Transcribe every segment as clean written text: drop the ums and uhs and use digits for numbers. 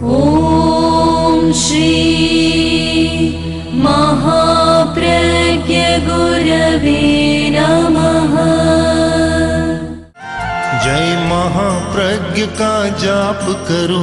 ॐ श्री महाप्रज्ञ गुरवे नमः। जय महाप्रज्ञ का जाप करो,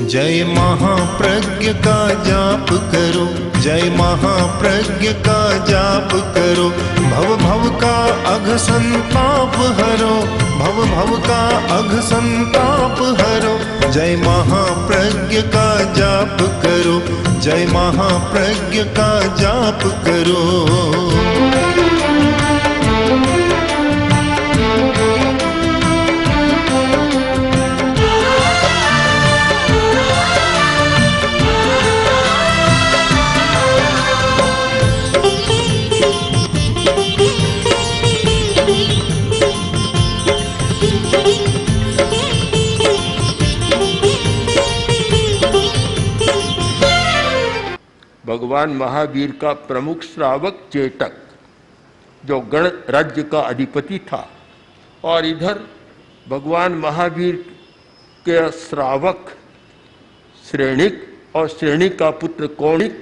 जय महाप्रज्ञ का जाप करो, जय महाप्रज्ञ का जाप करो। भव भव का अघ संताप हरो, भव भव का अघ संताप हरो। जय महाप्रज्ञ का जाप करो, जय महाप्रज्ञ का जाप करो। भगवान महावीर का प्रमुख श्रावक चेटक, जो गण राज्य का अधिपति था, और इधर भगवान महावीर के श्रावक श्रेणिक और श्रेणिक का पुत्र कौणिक,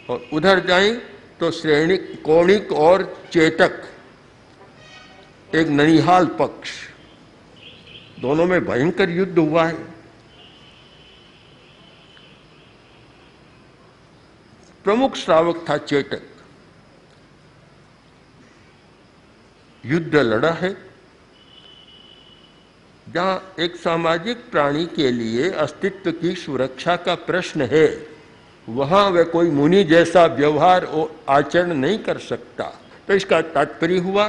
और उधर जाएं तो श्रेणिक, कौणिक और चेटक एक ननिहाल पक्ष, दोनों में भयंकर युद्ध हुआ है। प्रमुख श्रावक था चेटक, युद्ध लड़ा है। जहां एक सामाजिक प्राणी के लिए अस्तित्व की सुरक्षा का प्रश्न है, वहां वह कोई मुनि जैसा व्यवहार और आचरण नहीं कर सकता। तो इसका तात्पर्य हुआ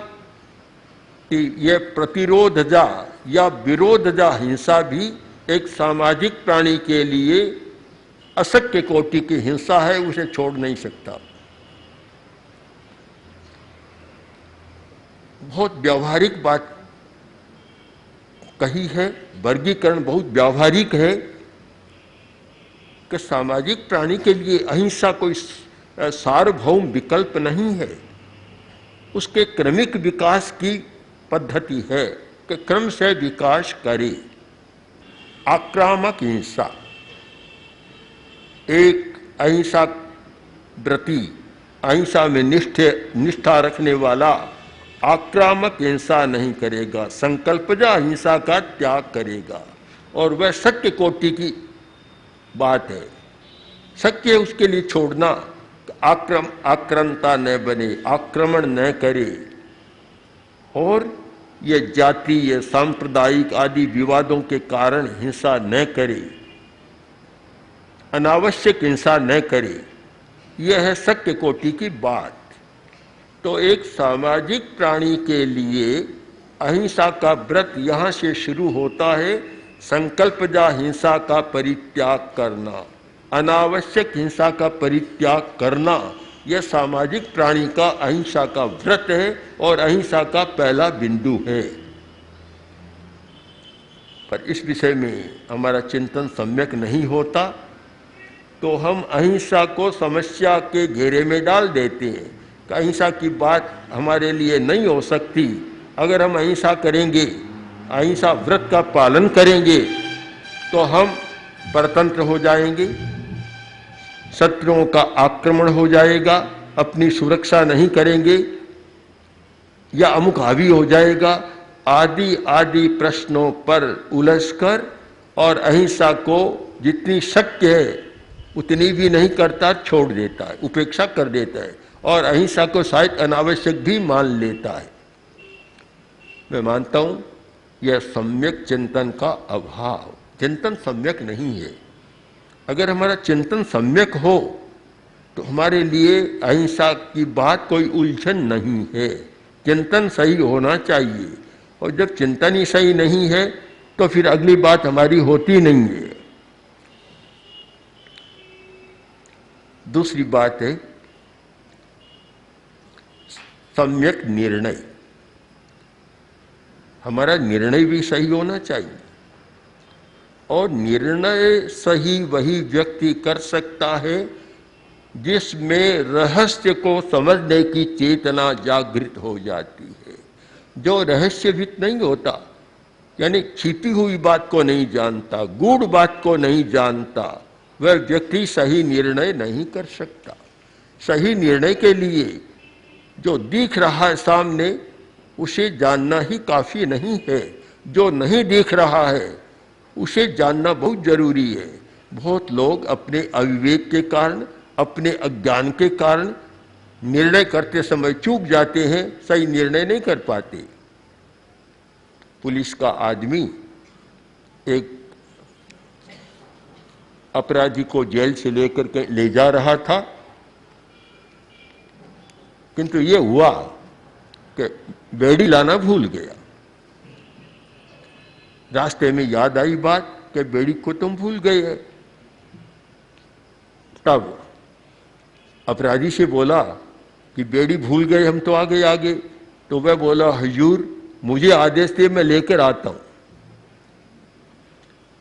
कि यह प्रतिरोधजा या विरोधजा हिंसा भी एक सामाजिक प्राणी के लिए अशक्य कोटि की हिंसा है, उसे छोड़ नहीं सकता। बहुत व्यावहारिक बात कही है, वर्गीकरण बहुत व्यावहारिक है कि सामाजिक प्राणी के लिए अहिंसा कोई सार्वभौम विकल्प नहीं है। उसके क्रमिक विकास की पद्धति है कि क्रम से विकास करे। आक्रामक हिंसा, एक अहिंसा व्रती, अहिंसा में निष्ठा रखने वाला आक्रामक हिंसा नहीं करेगा, संकल्पजा हिंसा का त्याग करेगा। और वह सत्य कोटि की बात है। सत्य उसके लिए छोड़ना, आक्रांता न बने, आक्रमण न करे, और ये जाति, ये सांप्रदायिक आदि विवादों के कारण हिंसा न करे, अनावश्यक हिंसा न करे। यह है सत्य कोटि की बात। तो एक सामाजिक प्राणी के लिए अहिंसा का व्रत यहाँ से शुरू होता है। संकल्पजा हिंसा का परित्याग करना, अनावश्यक हिंसा का परित्याग करना, यह सामाजिक प्राणी का अहिंसा का व्रत है और अहिंसा का पहला बिंदु है। पर इस विषय में हमारा चिंतन सम्यक नहीं होता, तो हम अहिंसा को समस्या के घेरे में डाल देते हैं कि अहिंसा की बात हमारे लिए नहीं हो सकती। अगर हम अहिंसा करेंगे, अहिंसा व्रत का पालन करेंगे, तो हम परतंत्र हो जाएंगे, शत्रुओं का आक्रमण हो जाएगा, अपनी सुरक्षा नहीं करेंगे, या अमुक हावी हो जाएगा, आदि आदि प्रश्नों पर उलझकर और अहिंसा को जितनी शक्य है उतनी भी नहीं करता, छोड़ देता है, उपेक्षा कर देता है, और अहिंसा को शायद अनावश्यक भी मान लेता है। मैं मानता हूं यह सम्यक चिंतन का अभाव, चिंतन सम्यक नहीं है। अगर हमारा चिंतन सम्यक हो तो हमारे लिए अहिंसा की बात कोई उलझन नहीं है। चिंतन सही होना चाहिए, और जब चिंतन ही सही नहीं है तो फिर अगली बात हमारी होती नहीं है। दूसरी बात है सम्यक निर्णय। हमारा निर्णय भी सही होना चाहिए, और निर्णय सही वही व्यक्ति कर सकता है जिसमें रहस्य को समझने की चेतना जागृत हो जाती है। जो रहस्यविद नहीं होता, यानी छिपी हुई बात को नहीं जानता, गूढ़ बात को नहीं जानता, वह व्यक्ति सही निर्णय नहीं कर सकता। सही निर्णय के लिए जो दिख रहा है सामने, उसे जानना ही काफ़ी नहीं है। जो नहीं दिख रहा है उसे जानना बहुत जरूरी है। बहुत लोग अपने अविवेक के कारण, अपने अज्ञान के कारण निर्णय करते समय चूक जाते हैं, सही निर्णय नहीं कर पाते। पुलिस का आदमी एक अपराधी को जेल से लेकर के ले जा रहा था, किंतु ये हुआ कि बेड़ी लाना भूल गया। रास्ते में याद आई बात कि बेड़ी को तुम भूल गए। तब अपराधी से बोला कि बेड़ी भूल गए, हम तो आगे। तो वह बोला, हुजूर मुझे आदेश दिए, मैं लेकर आता हूं।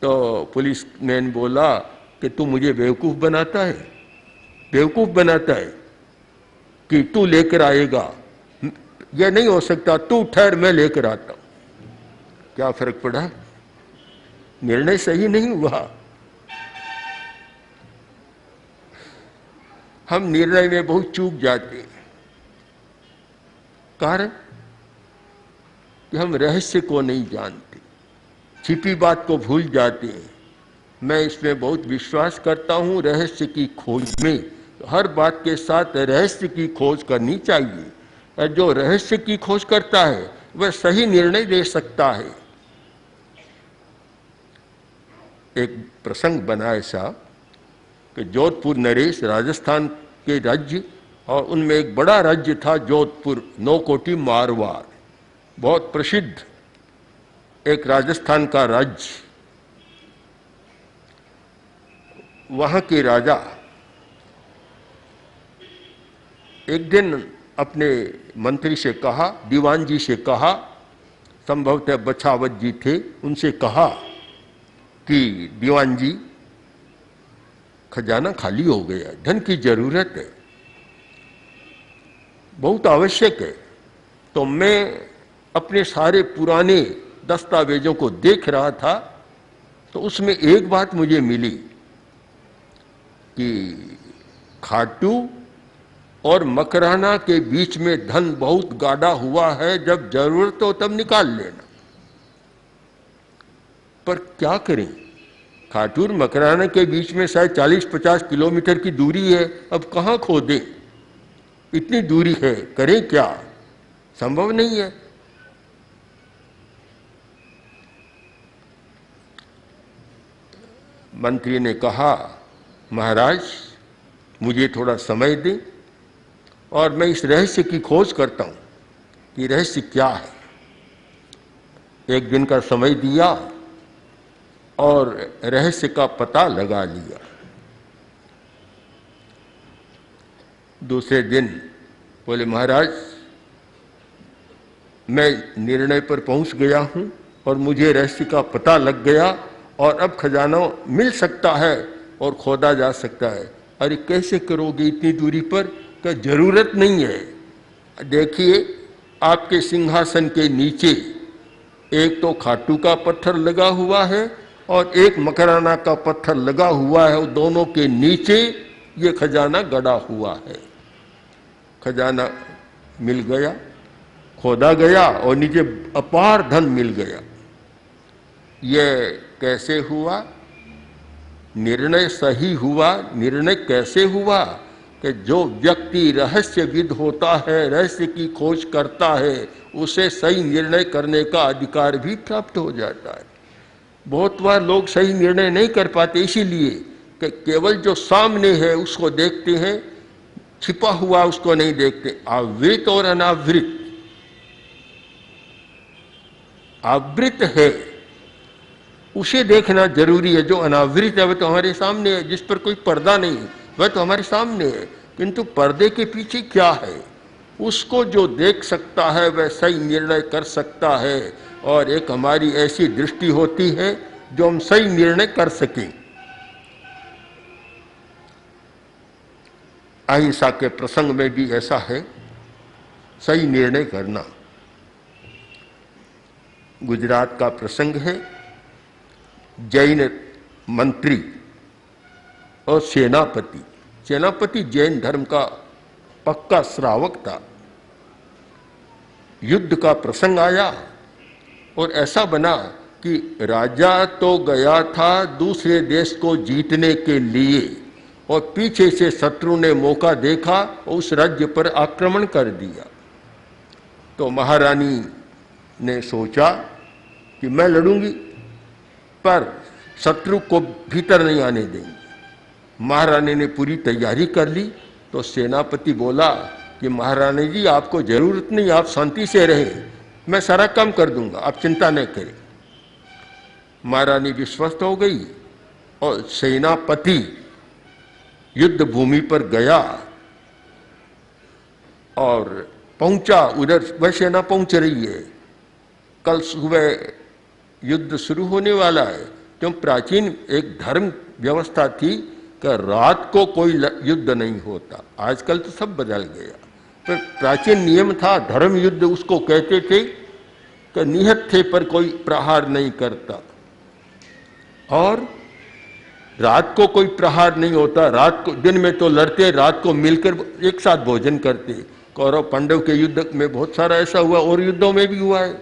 तो पुलिसमैन बोला कि तू मुझे बेवकूफ बनाता है, बेवकूफ बनाता है कि तू लेकर आएगा, यह नहीं हो सकता, तू ठहर, मैं लेकर आता हूं। क्या फर्क पड़ा? निर्णय सही नहीं हुआ। हम निर्णय में बहुत चूक जाते हैं, कारण कि हम रहस्य को नहीं जानते, छिपी बात को भूल जाते हैं। मैं इसमें बहुत विश्वास करता हूं, रहस्य की खोज में हर बात के साथ रहस्य की खोज करनी चाहिए। और जो रहस्य की खोज करता है वह सही निर्णय दे सकता है। एक प्रसंग बना ऐसा कि जोधपुर नरेश राजस्थान के राज्य, और उनमें एक बड़ा राज्य था जोधपुर, 9 कोटी मारवाड़, बहुत प्रसिद्ध एक राजस्थान का राज्य। वहां के राजा एक दिन अपने मंत्री से कहा, दीवान जी से कहा, संभवतः बछावत जी थे, उनसे कहा कि दीवान जी, खजाना खाली हो गया, धन की जरूरत है, बहुत आवश्यक है। तो मैं अपने सारे पुराने दस्तावेजों को देख रहा था, तो उसमें एक बात मुझे मिली कि खाटू और मकराना के बीच में धन बहुत गाढ़ा हुआ है, जब जरूरत हो तब निकाल लेना। पर क्या करें, खाटू और मकराना के बीच में शायद 40-50 किलोमीटर की दूरी है, अब कहाँ खोदें, इतनी दूरी है, करें क्या, संभव नहीं है। मंत्री ने कहा, महाराज मुझे थोड़ा समय दें और मैं इस रहस्य की खोज करता हूं कि रहस्य क्या है। एक दिन का समय दिया और रहस्य का पता लगा लिया। दूसरे दिन बोले, महाराज मैं निर्णय पर पहुंच गया हूं और मुझे रहस्य का पता लग गया और अब खजाना मिल सकता है और खोदा जा सकता है। अरे कैसे करोगे इतनी दूरी पर? क्या जरूरत नहीं है। देखिए आपके सिंहासन के नीचे एक तो खाटू का पत्थर लगा हुआ है और एक मकराना का पत्थर लगा हुआ है, दोनों के नीचे ये खजाना गड़ा हुआ है। खजाना मिल गया, खोदा गया और नीचे अपार धन मिल गया। ये कैसे हुआ? निर्णय सही हुआ। निर्णय कैसे हुआ कि जो व्यक्ति रहस्यविद होता है, रहस्य की खोज करता है, उसे सही निर्णय करने का अधिकार भी प्राप्त हो जाता है। बहुत बार लोग सही निर्णय नहीं कर पाते, इसीलिए कि केवल जो सामने है उसको देखते हैं, छिपा हुआ उसको नहीं देखते। आवृत और अनावृत, आवृत है उसे देखना जरूरी है, जो अनावृत है वह तो हमारे सामने है, जिस पर कोई पर्दा नहीं वह तो हमारे सामने है, किंतु पर्दे के पीछे क्या है उसको जो देख सकता है वह सही निर्णय कर सकता है। और एक हमारी ऐसी दृष्टि होती है जो हम सही निर्णय कर सकें। अहिंसा के प्रसंग में भी ऐसा है, सही निर्णय करना। गुजरात का प्रसंग है। जैन मंत्री और सेनापति, सेनापति जैन धर्म का पक्का श्रावक था। युद्ध का प्रसंग आया और ऐसा बना कि राजा तो गया था दूसरे देश को जीतने के लिए और पीछे से शत्रु ने मौका देखा और उस राज्य पर आक्रमण कर दिया। तो महारानी ने सोचा कि मैं लड़ूंगी पर शत्रु को भीतर नहीं आने देंगे। महारानी ने पूरी तैयारी कर ली। तो सेनापति बोला कि महारानी जी आपको जरूरत नहीं, आप शांति से रहें, मैं सारा काम कर दूंगा, आप चिंता नहीं करें। महारानी विश्वस्त हो गई और सेनापति युद्ध भूमि पर गया और पहुंचा उधर। वह सेना पहुंच रही है, कल सुबह युद्ध शुरू होने वाला है। क्यों प्राचीन एक धर्म व्यवस्था थी कि रात को कोई युद्ध नहीं होता। आजकल तो सब बदल गया, पर प्राचीन नियम था, धर्म युद्ध उसको कहते थे कि निहत थे पर कोई प्रहार नहीं करता और रात को कोई प्रहार नहीं होता। रात को, दिन में तो लड़ते, रात को मिलकर एक साथ भोजन करते। कौरव पांडव के युद्ध में बहुत सारा ऐसा हुआ और युद्धों में भी हुआ है।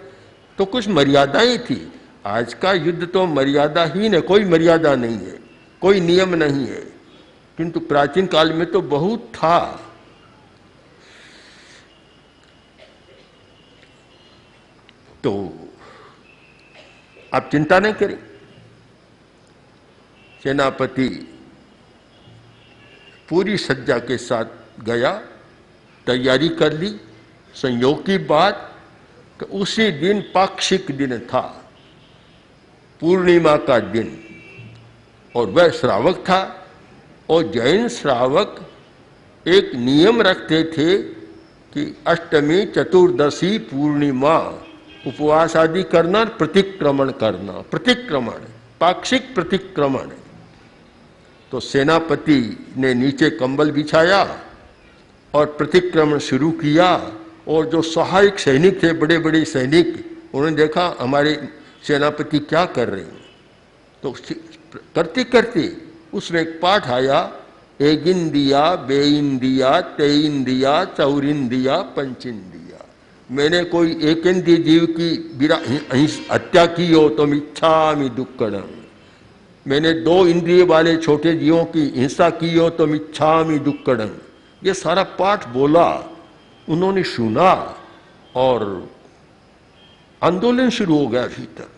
तो कुछ मर्यादाएं थी। आज का युद्ध तो मर्यादाहीन है, कोई मर्यादा नहीं है, कोई नियम नहीं है। किंतु प्राचीन काल में तो बहुत था। तो आप चिंता नहीं करें। सेनापति पूरी सज्जा के साथ गया, तैयारी कर ली। संयोग की बात कि उसी दिन पाक्षिक दिन था, पूर्णिमा का दिन, और वह श्रावक था। और जैन श्रावक एक नियम रखते थे कि अष्टमी, चतुर्दशी, पूर्णिमा उपवास आदि करना, प्रतिक्रमण करना। प्रतिक्रमण, पाक्षिक प्रतिक्रमण। तो सेनापति ने नीचे कंबल बिछाया और प्रतिक्रमण शुरू किया। और जो सहायक सैनिक थे, बड़े बड़े सैनिक, उन्होंने देखा हमारे सेनापति क्या कर रहे हैं। तो करते करते उसमें एक पाठ आया, एक इंदिया, बे इंदिया, ते इंदिया, चौर इंदिया, पंच इंदिया। मैंने कोई एक इंद्रिय जीव की हत्या की हो तो मिच्छामि दुक्कड़म। मैंने 2 इंद्रिय वाले छोटे जीवों की हिंसा की हो तो मिच्छामि दुक्कड़म। ये सारा पाठ बोला, उन्होंने सुना और आंदोलन शुरू हो गया। भीतर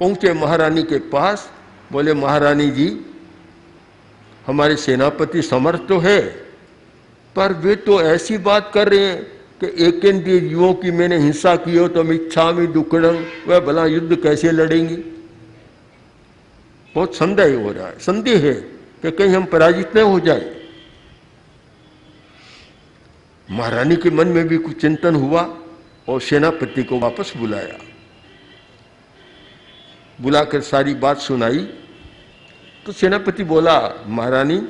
पहुंचे महारानी के पास, बोले महारानी जी हमारे सेनापति समर्थ तो है, पर वे तो ऐसी बात कर रहे हैं कि एक इंद्रिय जीवों की मैंने हिंसा की हो तो मिच्छामि दुक्कड़म। वह भला युद्ध कैसे लड़ेंगे। बहुत संदेह हो रहा है, संदेह है कि कहीं हम पराजित न हो जाए। महारानी के मन में भी कुछ चिंतन हुआ और सेनापति को वापस बुलाया। बुलाकर सारी बात सुनाई। तो सेनापति बोला महारानी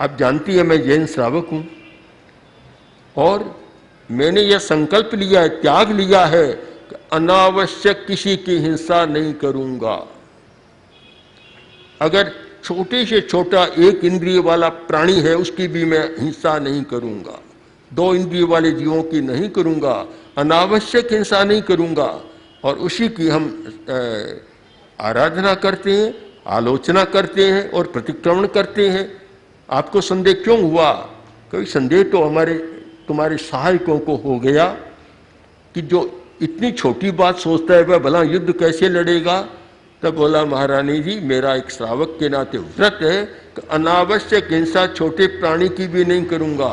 आप जानती है मैं जैन श्रावक हूं और मैंने यह संकल्प लिया है, त्याग लिया है कि अनावश्यक किसी की हिंसा नहीं करूंगा। अगर छोटे से छोटा एक इंद्रिय वाला प्राणी है उसकी भी मैं हिंसा नहीं करूंगा, 2 इंद्रिय वाले जीवों की नहीं करूंगा, अनावश्यक हिंसा नहीं करूंगा। और उसी की हम आराधना करते हैं, आलोचना करते हैं और प्रतिक्रमण करते हैं। आपको संदेह क्यों हुआ? कोई संदेह तो तुम्हारे सहायकों को हो गया कि जो इतनी छोटी बात सोचता है वह भला युद्ध कैसे लड़ेगा। तब बोला महारानी जी मेरा एक श्रावक के नाते व्रत है कि अनावश्यक हिंसा छोटे प्राणी की भी नहीं करूंगा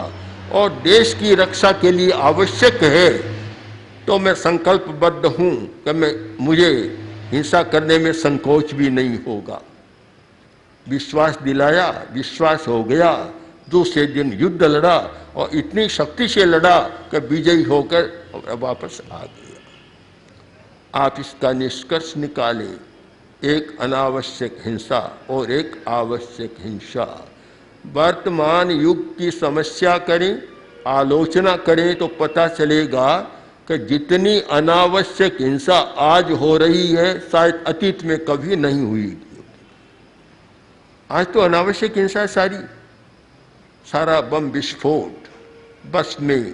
और देश की रक्षा के लिए आवश्यक है तो मैं संकल्पबद्ध हूं कि मुझे हिंसा करने में संकोच भी नहीं होगा। विश्वास दिलाया, विश्वास हो गया। दूसरे दिन युद्ध लड़ा और इतनी शक्ति से लड़ा कि विजयी होकर वापस आ गया। आप इसका निष्कर्ष निकालें, एक अनावश्यक हिंसा और एक आवश्यक हिंसा। वर्तमान युग की समस्या करें, आलोचना करें तो पता चलेगा कि कि जितनी अनावश्यक हिंसा आज हो रही है शायद अतीत में कभी नहीं हुई। आज तो अनावश्यक हिंसा सारी, सारा बम विस्फोट बस में,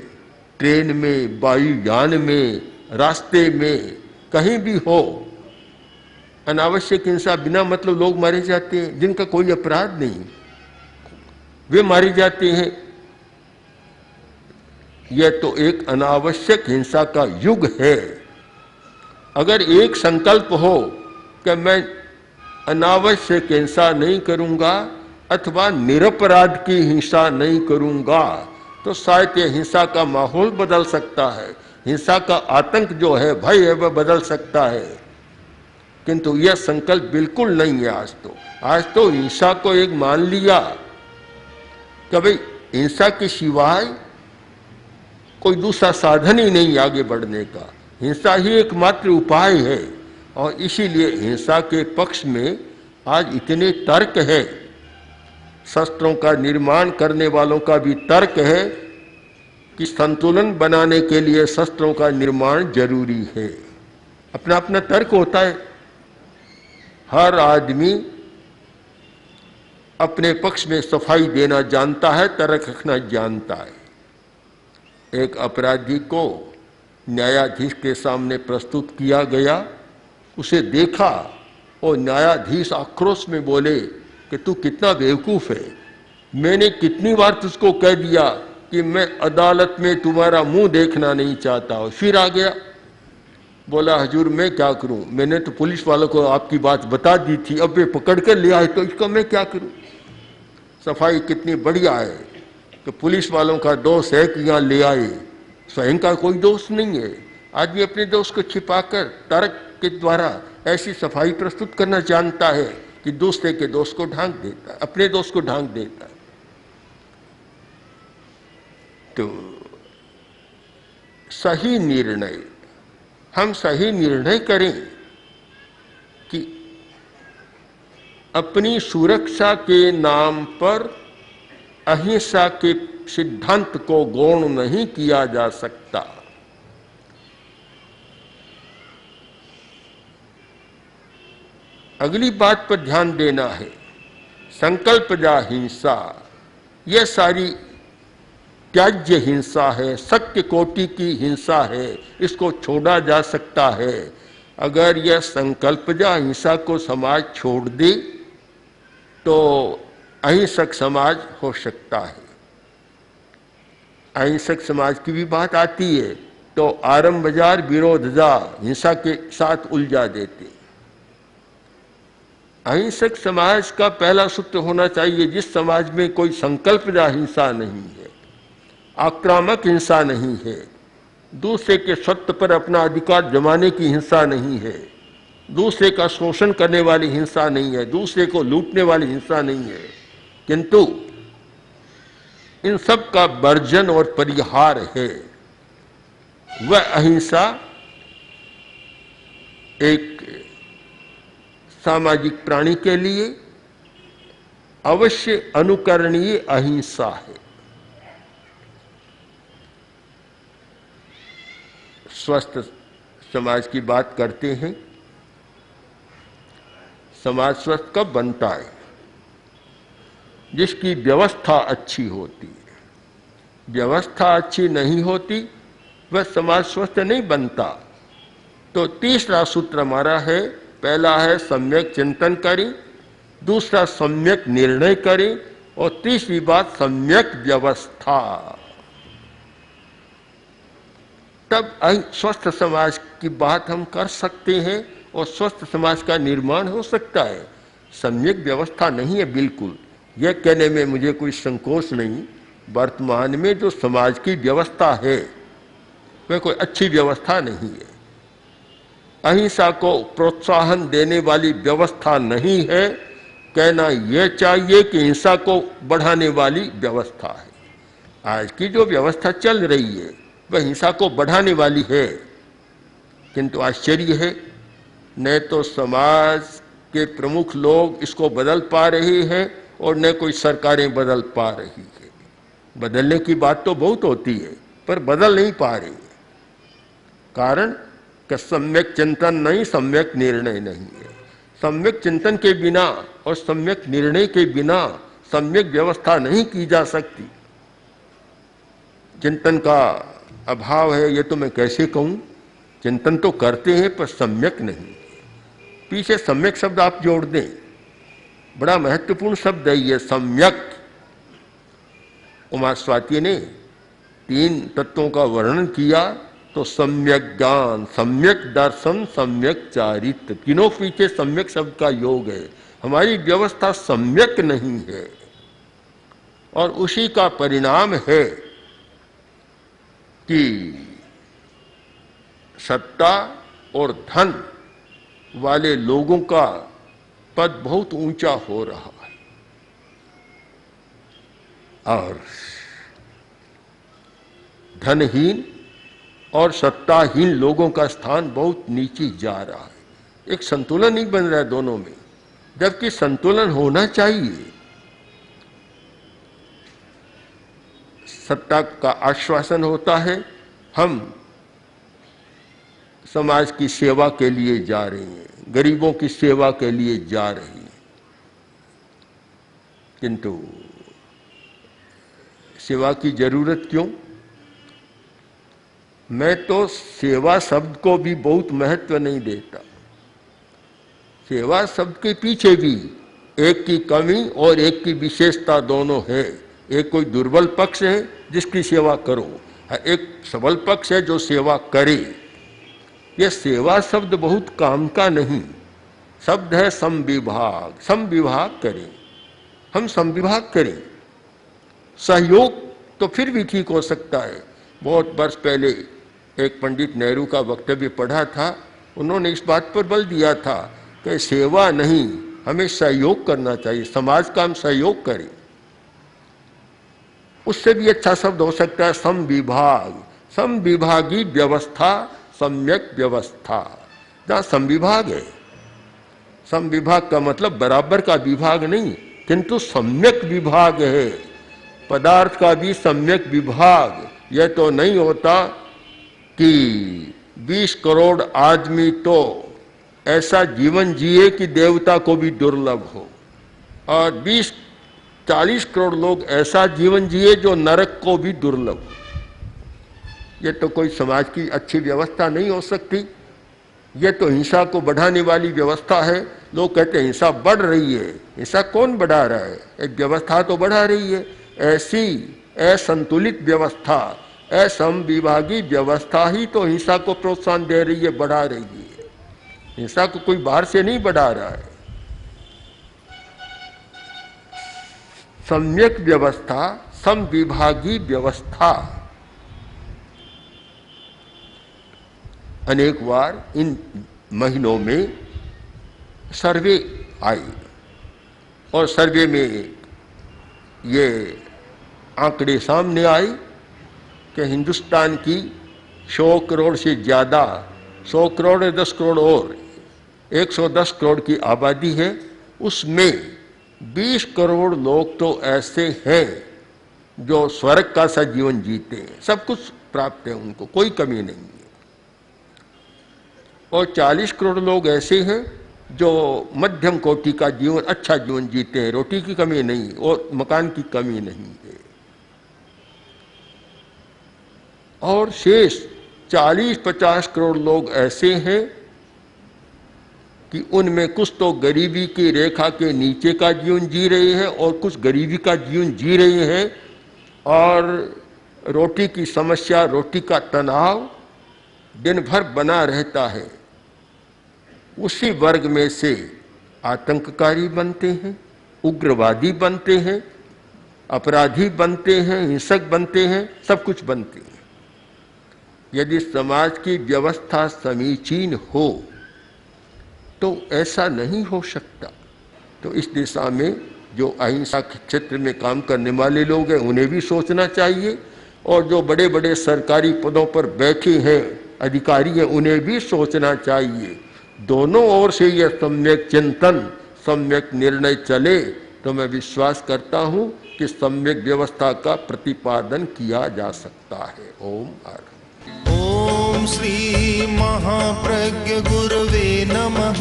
ट्रेन में, वायुयान में, रास्ते में, कहीं भी हो अनावश्यक हिंसा, बिना मतलब लोग मारे जाते हैं जिनका कोई अपराध नहीं, वे मारे जाते हैं। यह तो एक अनावश्यक हिंसा का युग है। अगर एक संकल्प हो कि मैं अनावश्यक हिंसा नहीं करूंगा अथवा निरपराध की हिंसा नहीं करूंगा, तो शायद यह हिंसा का माहौल बदल सकता है, हिंसा का आतंक जो है, भय है, वह बदल सकता है। किंतु यह संकल्प बिल्कुल नहीं है। आज तो हिंसा को एक मान लिया कि भाई हिंसा के सिवाय कोई दूसरा साधन ही नहीं आगे बढ़ने का, हिंसा ही एकमात्र उपाय है। और इसीलिए हिंसा के पक्ष में आज इतने तर्क है, शस्त्रों का निर्माण करने वालों का भी तर्क है कि संतुलन बनाने के लिए शस्त्रों का निर्माण जरूरी है। अपना अपना तर्क होता है, हर आदमी अपने पक्ष में सफाई देना जानता है, तर्क रखना जानता है। एक अपराधी को न्यायाधीश के सामने प्रस्तुत किया गया, उसे देखा और न्यायाधीश आक्रोश में बोले कि तू कितना बेवकूफ़ है, मैंने कितनी बार तुझको कह दिया कि मैं अदालत में तुम्हारा मुंह देखना नहीं चाहता हूँ। फिर आ गया, बोला हजूर मैं क्या करूँ, मैंने तो पुलिस वालों को आपकी बात बता दी थी, अब वे पकड़ कर ले आए तो इसका मैं क्या करूँ। सफाई कितनी बढ़िया है कि पुलिस वालों का दोष है कि यहाँ ले आए, स्वयं का कोई दोष नहीं है। आदमी अपने दोष को छिपाकर तर्क के द्वारा ऐसी सफाई प्रस्तुत करना जानता है कि दूसरे के दोष को ढांक देता है, अपने दोष को ढांक देता है। तो सही निर्णय, हम सही निर्णय करें कि अपनी सुरक्षा के नाम पर अहिंसा के सिद्धांत को गौण नहीं किया जा सकता। अगली बात पर ध्यान देना है, संकल्पजा हिंसा, यह सारी त्याज्य हिंसा है, सत्य कोटि की हिंसा है, इसको छोड़ा जा सकता है। अगर यह संकल्पजा हिंसा को समाज छोड़ दे तो अहिंसक समाज हो सकता है। अहिंसक समाज की भी बात आती है तो आरंभजार विरोधजा हिंसा के साथ उलझा देते। अहिंसक समाज का पहला सूत्र होना चाहिए, जिस समाज में कोई संकल्पजा हिंसा नहीं है, आक्रामक हिंसा नहीं है, दूसरे के सत्य पर अपना अधिकार जमाने की हिंसा नहीं है, दूसरे का शोषण करने वाली हिंसा नहीं है, दूसरे को लूटने वाली हिंसा नहीं है, किंतु इन सब का वर्जन और परिहार है। वह अहिंसा एक सामाजिक प्राणी के लिए अवश्य अनुकरणीय अहिंसा है। स्वस्थ समाज की बात करते हैं। समाज स्वस्थ कब बनता है? जिसकी व्यवस्था अच्छी होती है। व्यवस्था अच्छी नहीं होती वह समाज स्वस्थ नहीं बनता। तो तीसरा सूत्र हमारा है, पहला है सम्यक चिंतन करें, दूसरा सम्यक निर्णय करें और तीसरी बात सम्यक व्यवस्था। तब स्वस्थ समाज की बात हम कर सकते हैं और स्वस्थ समाज का निर्माण हो सकता है। सम्यक व्यवस्था नहीं है बिल्कुल, यह कहने में मुझे कोई संकोच नहीं। वर्तमान में जो समाज की व्यवस्था है वह कोई अच्छी व्यवस्था नहीं है, अहिंसा को प्रोत्साहन देने वाली व्यवस्था नहीं है। कहना यह चाहिए कि हिंसा को बढ़ाने वाली व्यवस्था है। आज की जो व्यवस्था चल रही है वह हिंसा को बढ़ाने वाली है, किंतु आश्चर्य है न तो समाज के प्रमुख लोग इसको बदल पा रहे हैं और न कोई सरकारें बदल पा रही है। बदलने की बात तो बहुत होती है पर बदल नहीं पा रही है। कारण कि सम्यक चिंतन नहीं, सम्यक निर्णय नहीं है। सम्यक चिंतन के बिना और सम्यक निर्णय के बिना सम्यक व्यवस्था नहीं की जा सकती। चिंतन का अभाव है ये तो मैं कैसे कहूँ, चिंतन तो करते हैं पर सम्यक नहीं। पीछे सम्यक शब्द आप जोड़ दें, बड़ा महत्वपूर्ण शब्द है ये सम्यक। उमा स्वाति ने 3 तत्वों का वर्णन किया तो सम्यक ज्ञान, सम्यक दर्शन, सम्यक चारित्र, तीनों पीछे सम्यक शब्द का योग है। हमारी व्यवस्था सम्यक नहीं है और उसी का परिणाम है कि सत्ता और धन वाले लोगों का पद बहुत ऊंचा हो रहा है और धनहीन और सत्ताहीन लोगों का स्थान बहुत नीचे जा रहा है। एक संतुलन नहीं बन रहा है दोनों में, जबकि संतुलन होना चाहिए। सत्ता का आश्वासन होता है हम समाज की सेवा के लिए जा रहे हैं, गरीबों की सेवा के लिए जा रहे हैं, किंतु सेवा की जरूरत क्यों? मैं तो सेवा शब्द को भी बहुत महत्व नहीं देता। सेवा शब्द के पीछे भी एक की कमी और एक की विशेषता दोनों है। एक कोई दुर्बल पक्ष है जिसकी सेवा करो, एक सबल पक्ष है जो सेवा करे। यह सेवा शब्द बहुत काम का नहीं शब्द है, समविभाग। समविभाग करें, हम समविभाग करें। सहयोग तो फिर भी ठीक हो सकता है। बहुत वर्ष पहले एक पंडित नेहरू का वक्तव्य पढ़ा था, उन्होंने इस बात पर बल दिया था कि सेवा नहीं, हमें सहयोग करना चाहिए, समाज का हम सहयोग करें। उससे भी अच्छा शब्द हो सकता है समविभाग, समविभागी व्यवस्था, सम्यक व्यवस्था। जहाँ समविभाग है, समविभाग का मतलब बराबर का विभाग नहीं, किंतु सम्यक विभाग है। पदार्थ का भी सम्यक विभाग। यह तो नहीं होता कि 20 करोड़ आदमी तो ऐसा जीवन जिए कि देवता को भी दुर्लभ हो, और 20-40 करोड़ लोग ऐसा जीवन जिए जो नरक को भी दुर्लभ हो। यह तो कोई समाज की अच्छी व्यवस्था नहीं हो सकती। यह तो हिंसा को बढ़ाने वाली व्यवस्था है। लोग कहते हैं हिंसा बढ़ रही है। हिंसा कौन बढ़ा रहा है? एक व्यवस्था तो बढ़ा रही है। ऐसी असंतुलित व्यवस्था, असमविभागी व्यवस्था ही तो हिंसा को प्रोत्साहन दे रही है, बढ़ा रही है। हिंसा को कोई बाहर से नहीं बढ़ा रहा है। सम्यक व्यवस्था, समविभागी व्यवस्था। अनेक बार इन महीनों में सर्वे आई और सर्वे में ये आंकड़े सामने आए कि हिंदुस्तान की 100 करोड़ से ज़्यादा, 100 करोड़ या 10 करोड़ और 110 करोड़ की आबादी है। उसमें 20 करोड़ लोग तो ऐसे हैं जो स्वर्ग का सा जीवन जीते हैं, सब कुछ प्राप्त है उनको, कोई कमी नहीं है। और 40 करोड़ लोग ऐसे हैं जो मध्यम कोटि का जीवन, अच्छा जीवन जीते हैं, रोटी की कमी नहीं और मकान की कमी नहीं है। और शेष 40-50 करोड़ लोग ऐसे हैं कि उनमें कुछ तो गरीबी की रेखा के नीचे का जीवन जी रहे हैं और कुछ गरीबी का जीवन जी रहे हैं, और रोटी की समस्या, रोटी का तनाव दिन भर बना रहता है। उसी वर्ग में से आतंककारी बनते हैं, उग्रवादी बनते हैं, अपराधी बनते हैं, हिंसक बनते हैं, सब कुछ बनते हैं। यदि समाज की व्यवस्था समीचीन हो तो ऐसा नहीं हो सकता। तो इस दिशा में जो अहिंसा के क्षेत्र में काम करने वाले लोग हैं उन्हें भी सोचना चाहिए, और जो बड़े बड़े सरकारी पदों पर बैठे हैं अधिकारी हैं उन्हें भी सोचना चाहिए। दोनों ओर से यह सम्यक चिंतन, सम्यक निर्णय चले तो मैं विश्वास करता हूँ कि सम्यक व्यवस्था का प्रतिपादन किया जा सकता है। ओम आर। ओम श्री महाप्रज्ञ गुरवे नमः।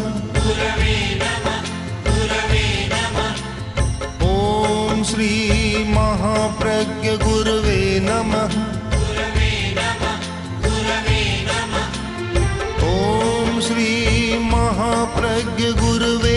ओम श्री महाप्रज्ञ गुरवे नमः। ओम श्री महाप्रज्ञ गुरवे